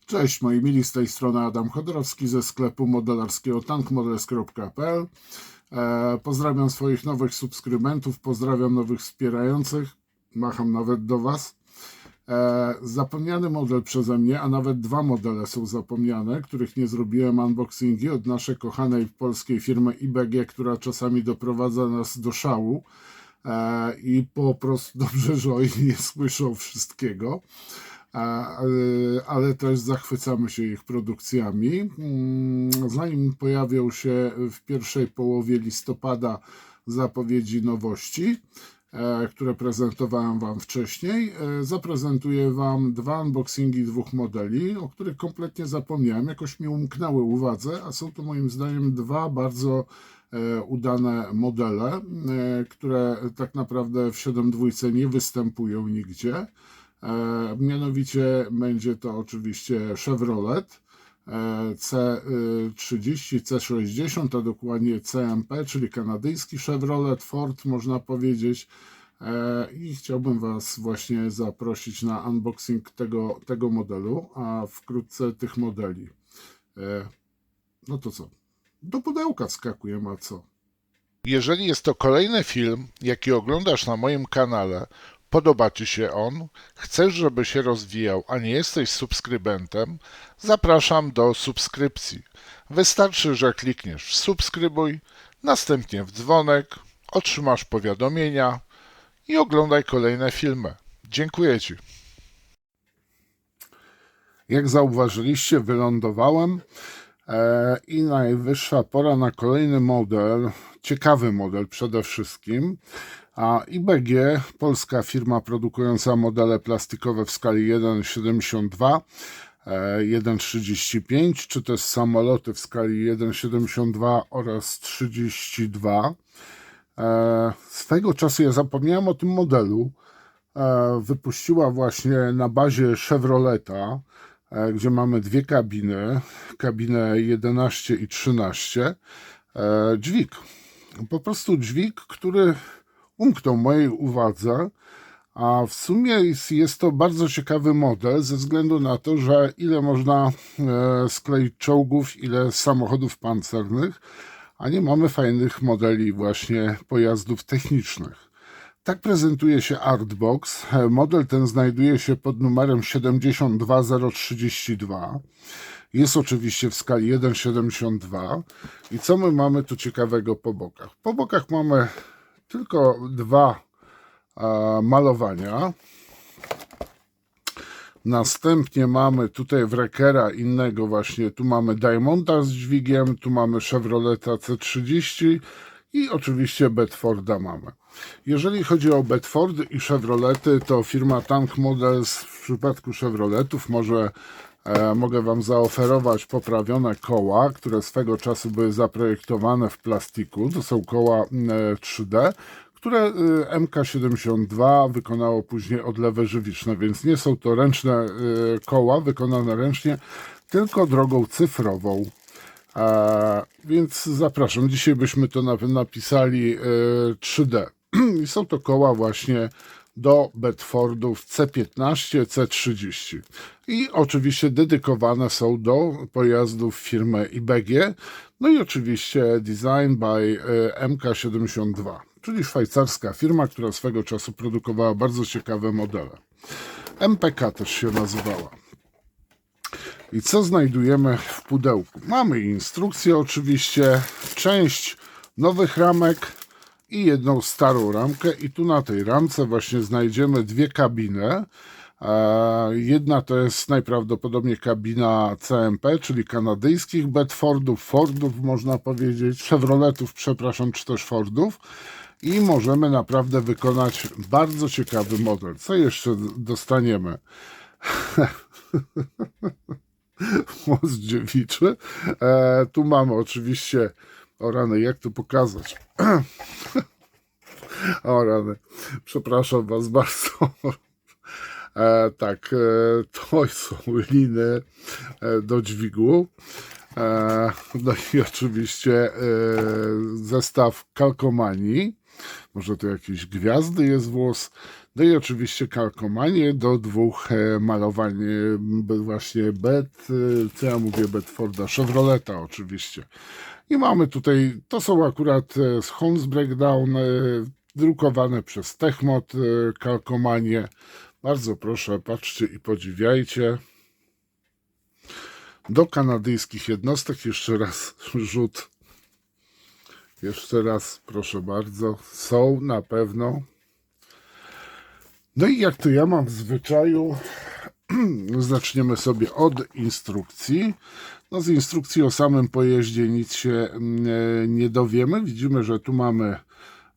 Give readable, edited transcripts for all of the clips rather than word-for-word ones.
Cześć moi mili, z tej strony Adam Chodorowski ze sklepu modelarskiego tankmodels.pl. Pozdrawiam swoich nowych subskrybentów, pozdrawiam nowych wspierających, macham nawet do Was. Zapomniany model przeze mnie, a nawet dwa modele są zapomniane, których nie zrobiłem unboxingi, od naszej kochanej polskiej firmy IBG, która czasami doprowadza nas do szału i po prostu dobrze, że oni nie słyszą wszystkiego. Ale też zachwycamy się ich produkcjami. Zanim pojawią się w pierwszej połowie listopada zapowiedzi nowości, które prezentowałem Wam wcześniej, zaprezentuję Wam dwa unboxingi dwóch modeli, o których kompletnie zapomniałem, jakoś mi umknęły uwadze, a są to moim zdaniem dwa bardzo udane modele, które tak naprawdę w 7.2 nie występują nigdzie. Mianowicie będzie to oczywiście Chevrolet C30, C60, a dokładnie CMP, czyli kanadyjski Chevrolet, Ford można powiedzieć. I chciałbym Was właśnie zaprosić na unboxing tego modelu, a wkrótce tych modeli. No to co? Do pudełka skakujemy, a co? Jeżeli jest to kolejny film, jaki oglądasz na moim kanale, podoba Ci się on, chcesz, żeby się rozwijał, a nie jesteś subskrybentem, zapraszam do subskrypcji. Wystarczy, że klikniesz w subskrybuj, następnie w dzwonek, otrzymasz powiadomienia i oglądaj kolejne filmy. Dziękuję Ci. Jak zauważyliście, wylądowałem i najwyższa pora na kolejny model, ciekawy model przede wszystkim. A IBG, polska firma produkująca modele plastikowe w skali 1,72, 1,35, czy też samoloty w skali 1,72 oraz 32. Swego czasu ja zapomniałem o tym modelu. Wypuściła właśnie na bazie Chevroleta, gdzie mamy dwie kabiny, kabinę 11 i 13, dźwig. Po prostu dźwig, który umknął mojej uwadze, a w sumie jest to bardzo ciekawy model ze względu na to, że ile można skleić czołgów, ile samochodów pancernych, a nie mamy fajnych modeli właśnie pojazdów technicznych. Tak prezentuje się Artbox. Model ten znajduje się pod numerem 72032. Jest oczywiście w skali 1,72. I co my mamy tu ciekawego po bokach? Po bokach mamy tylko dwa malowania. Następnie mamy tutaj Wreckera innego właśnie. Tu mamy Diamonda z dźwigiem, tu mamy Chevroleta C30 i oczywiście Bedforda mamy. Jeżeli chodzi o Bedfordy i Chevrolety, to firma Tank Models w przypadku Chevroletów mogę Wam zaoferować poprawione koła, które swego czasu były zaprojektowane w plastiku. To są koła 3D, które MK72 wykonało później odlewy żywiczne, więc nie są to ręczne koła wykonane ręcznie, tylko drogą cyfrową. Więc zapraszam, dzisiaj byśmy to napisali 3D. I są to koła właśnie do Bedfordów C15, C30. I oczywiście dedykowane są do pojazdów firmy IBG. No i oczywiście design by MK72, czyli szwajcarska firma, która swego czasu produkowała bardzo ciekawe modele. MPK też się nazywała. I co znajdujemy w pudełku? Mamy instrukcję oczywiście, część nowych ramek i jedną starą ramkę. I tu na tej ramce właśnie znajdziemy dwie kabiny. Jedna to jest najprawdopodobniej kabina CMP, czyli kanadyjskich Bedfordów, Fordów można powiedzieć, Chevroletów, przepraszam, czy też Fordów. I możemy naprawdę wykonać bardzo ciekawy model. Co jeszcze dostaniemy? Most dziewiczy. Tu mamy oczywiście, o rany, jak to pokazać? O rany, przepraszam Was bardzo. Tak, to są liny do dźwigu. No i oczywiście zestaw kalkomanii. Może to jakieś gwiazdy jest włos. No i oczywiście kalkomanie do dwóch malowań właśnie co ja mówię, Bedforda, Chevroleta oczywiście. I mamy tutaj, to są akurat z Holmes Breakdown, drukowane przez Techmod kalkomanie. Bardzo proszę, patrzcie i podziwiajcie. Do kanadyjskich jednostek jeszcze raz rzut. Jeszcze raz, proszę bardzo. Są na pewno. No i jak to ja mam w zwyczaju, zaczniemy sobie od instrukcji. No z instrukcji o samym pojeździe nic się nie dowiemy. Widzimy, że tu mamy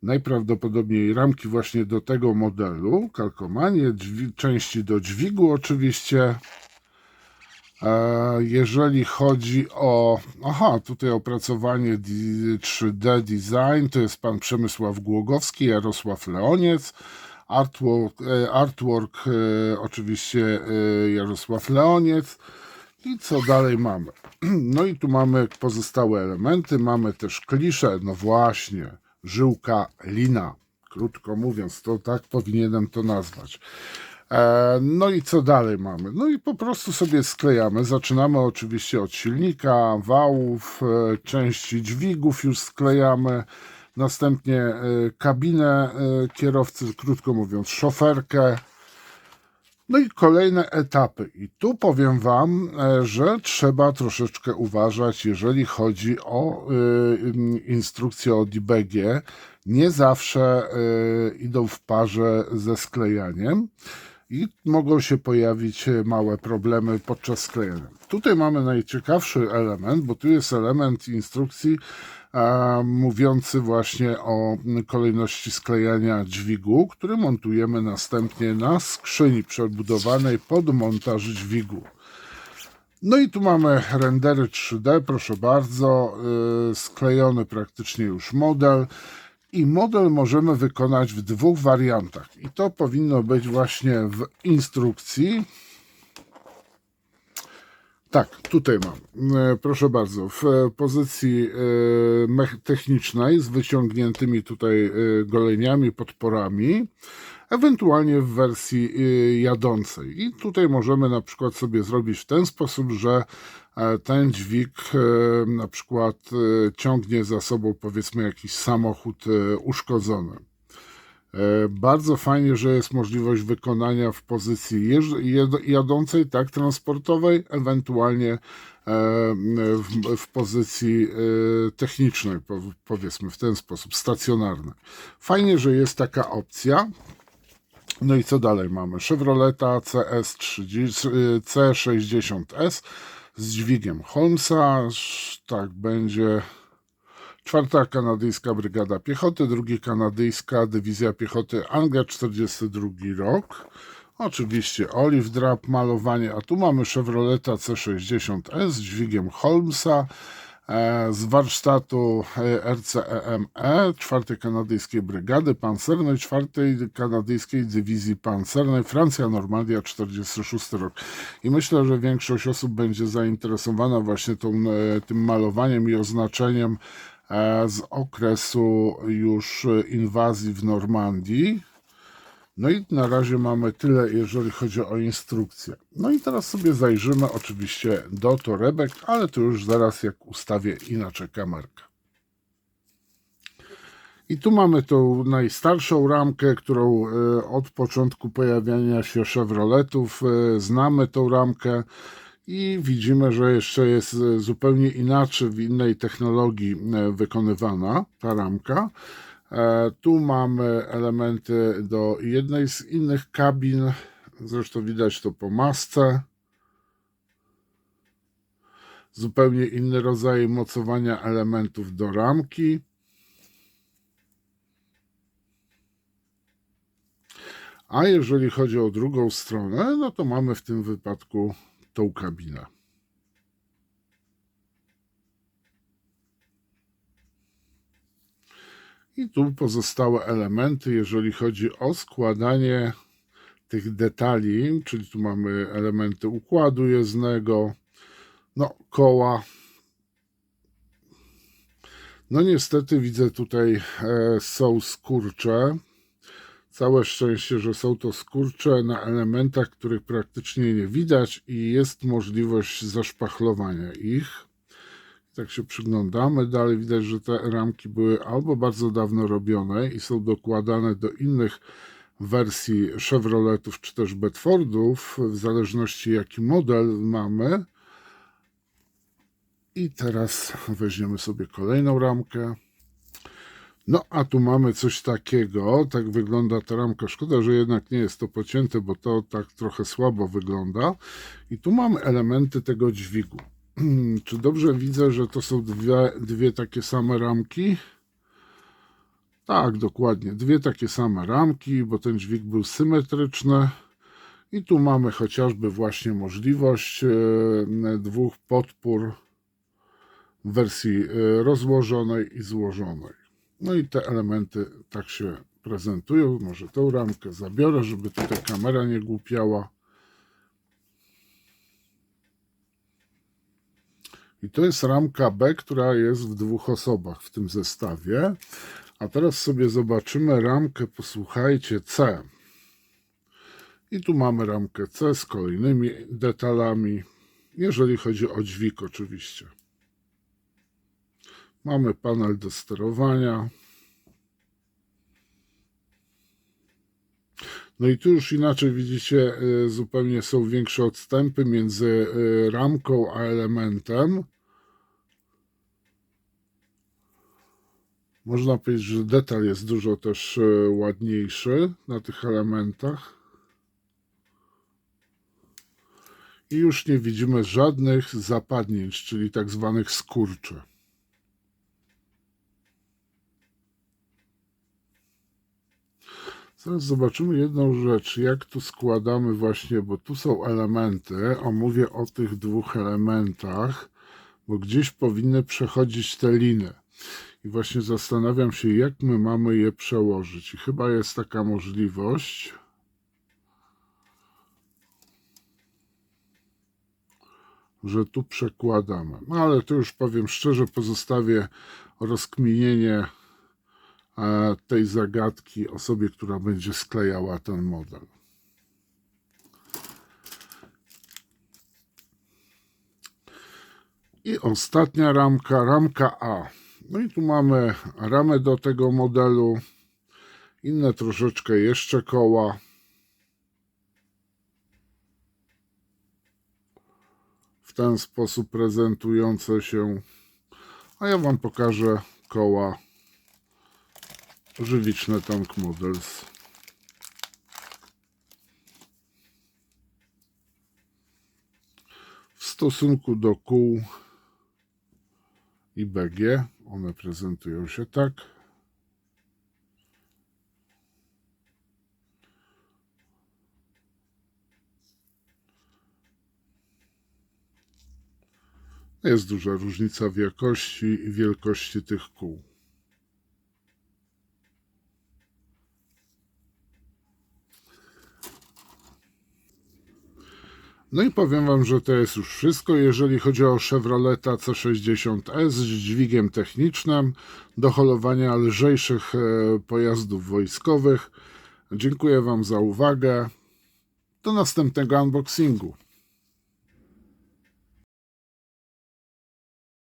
najprawdopodobniej ramki właśnie do tego modelu, kalkomanie, części do dźwigu oczywiście. Jeżeli chodzi o, tutaj opracowanie 3D Design, to jest pan Przemysław Głogowski, Jarosław Leoniec, artwork oczywiście Jarosław Leoniec. I co dalej mamy? No i tu mamy pozostałe elementy, mamy też klisze, no właśnie, żyłka lina, krótko mówiąc, to tak powinienem to nazwać. No i co dalej mamy? No i po prostu sobie sklejamy. Zaczynamy oczywiście od silnika, wałów, części dźwigów już sklejamy. Następnie kabinę kierowcy, krótko mówiąc, szoferkę. No i kolejne etapy. I tu powiem Wam, że trzeba troszeczkę uważać, jeżeli chodzi o instrukcje od IBG. Nie zawsze idą w parze ze sklejaniem i mogą się pojawić małe problemy podczas sklejania. Tutaj mamy najciekawszy element, bo tu jest element instrukcji mówiący właśnie o kolejności sklejania dźwigu, który montujemy następnie na skrzyni przebudowanej pod montaż dźwigu. No i tu mamy rendery 3D, proszę bardzo, sklejony praktycznie już model. I model możemy wykonać w dwóch wariantach. I to powinno być właśnie w instrukcji. Tak, tutaj mam. Proszę bardzo, w pozycji technicznej z wyciągniętymi tutaj goleniami, podporami, ewentualnie w wersji jadącej. I tutaj możemy na przykład sobie zrobić w ten sposób, że ten dźwig na przykład ciągnie za sobą powiedzmy jakiś samochód uszkodzony. Bardzo fajnie, że jest możliwość wykonania w pozycji jadącej, tak, transportowej, ewentualnie w pozycji technicznej, powiedzmy w ten sposób, stacjonarnej. Fajnie, że jest taka opcja. No i co dalej mamy? Chevroleta C60S z dźwigiem Holmesa, tak będzie. 4. Kanadyjska Brygada Piechoty, 2. Kanadyjska Dywizja Piechoty Anglia, 42 rok. Oczywiście Olive Drab, malowanie, a tu mamy Chevroleta C60S z dźwigiem Holmesa z warsztatu RCEME 4. Kanadyjskiej Brygady Pancernej, 4. Kanadyjskiej Dywizji Pancernej, Francja, Normandia, 46 rok. I myślę, że większość osób będzie zainteresowana właśnie tym malowaniem i oznaczeniem z okresu już inwazji w Normandii. No i na razie mamy tyle, jeżeli chodzi o instrukcję. No i teraz sobie zajrzymy oczywiście do torebek, ale to już zaraz jak ustawię inaczej kamerkę. I tu mamy tą najstarszą ramkę, którą od początku pojawiania się Chevroletów znamy tą ramkę. I widzimy, że jeszcze jest zupełnie inaczej, w innej technologii wykonywana ta ramka. Tu mamy elementy do jednej z innych kabin, zresztą widać to po masce. Zupełnie inny rodzaj mocowania elementów do ramki. A jeżeli chodzi o drugą stronę, no to mamy w tym wypadku tą kabinę. I tu pozostałe elementy, jeżeli chodzi o składanie tych detali, czyli tu mamy elementy układu jezdnego, no koła. No niestety widzę tutaj są skurcze. Całe szczęście, że są to skurcze na elementach, których praktycznie nie widać i jest możliwość zaszpachlowania ich. Tak się przyglądamy dalej, widać, że te ramki były albo bardzo dawno robione i są dokładane do innych wersji Chevroletów czy też Bedfordów, w zależności jaki model mamy. I teraz weźmiemy sobie kolejną ramkę. No a tu mamy coś takiego, tak wygląda ta ramka. Szkoda, że jednak nie jest to pocięte, bo to tak trochę słabo wygląda. I tu mamy elementy tego dźwigu. Czy dobrze widzę, że to są dwie takie same ramki? Tak, dokładnie, dwie takie same ramki, bo ten dźwig był symetryczny. I tu mamy chociażby właśnie możliwość dwóch podpór w wersji rozłożonej i złożonej. No i te elementy tak się prezentują. Może tą ramkę zabiorę, żeby tutaj kamera nie głupiała. I to jest ramka B, która jest w dwóch osobach w tym zestawie. A teraz sobie zobaczymy ramkę, posłuchajcie, C. I tu mamy ramkę C z kolejnymi detalami, jeżeli chodzi o dźwig oczywiście. Mamy panel do sterowania. No i tu już inaczej widzicie, zupełnie są większe odstępy między ramką a elementem. Można powiedzieć, że detal jest dużo też ładniejszy na tych elementach. I już nie widzimy żadnych zapadnięć, czyli tak zwanych skurczy. Teraz zobaczymy jedną rzecz, jak tu składamy właśnie, bo tu są elementy, a mówię o tych dwóch elementach, bo gdzieś powinny przechodzić te liny. I właśnie zastanawiam się, jak my mamy je przełożyć. I chyba jest taka możliwość, że tu przekładamy. No ale to już powiem szczerze, pozostawię rozkminienie tej zagadki osobie, która będzie sklejała ten model. I ostatnia ramka, ramka A. No i tu mamy ramę do tego modelu, inne troszeczkę jeszcze koła. W ten sposób prezentujące się. A ja Wam pokażę koła żywiczne Tank Models. W stosunku do kół i BG one prezentują się tak. Jest duża różnica w jakości i wielkości tych kół. No i powiem Wam, że to jest już wszystko, jeżeli chodzi o Chevroleta C60S z dźwigiem technicznym do holowania lżejszych pojazdów wojskowych. Dziękuję Wam za uwagę. Do następnego unboxingu.